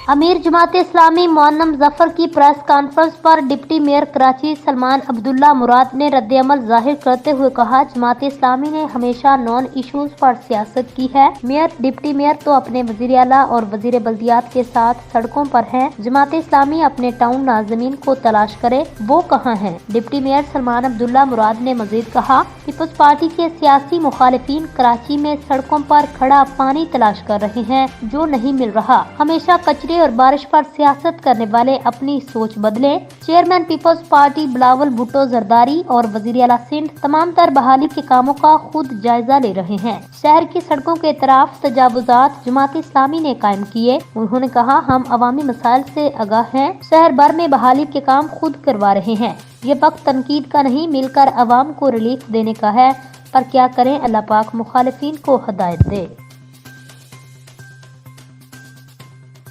अमीर जमात इस्लामी मोअन्नम जफर की press conference पर डिप्टी मेयर कराची सलमान अब्दुल्ला मुराद ने रद्द-ए-अमल जाहिर करते हुए कहा, जमात इस्लामी ने हमेशा नॉन इश्यूज पर सियासत की है। मेयर डिप्टी मेयर तो अपने वजीर आला और वजीर बल्दियात के साथ सड़कों पर हैं। जमात इस्लामी अपने टाउन नाज़मीन को तलाश करे, वो कहाँ हैं? डिप्टी मेयर सलमान अब्दुल्ला मुराद ने मजीद कहा, पीपल्स पार्टी के सियासी मुखालिफिन कराची में सड़कों पर खड़ा पानी तलाश कर रहे हैं, जो नहीं मिल रहा। हमेशा कचरे और बारिश पर सियासत करने वाले अपनी सोच बदलें। Chairman Peoples Party Bilawal Bhutto Zardari और वजीर आला सिंध तमाम तर बहाली के कामों का खुद जायजा ले रहे हैं। शहर की सड़कों के तरफ तजावुजात जमात इस्लामी ने कायम किए। उन्होंने कहा, हम अवामी मसाइल से आगाह हैं, शहर भर में बहाली के काम खुद करवा रहे हैं। ये वक्त तनकीद का नहीं, मिलकर अवाम को रिलीफ देने का है। पर क्या करें, अल्लाह पाक मुखालिफिन को हदायत दे।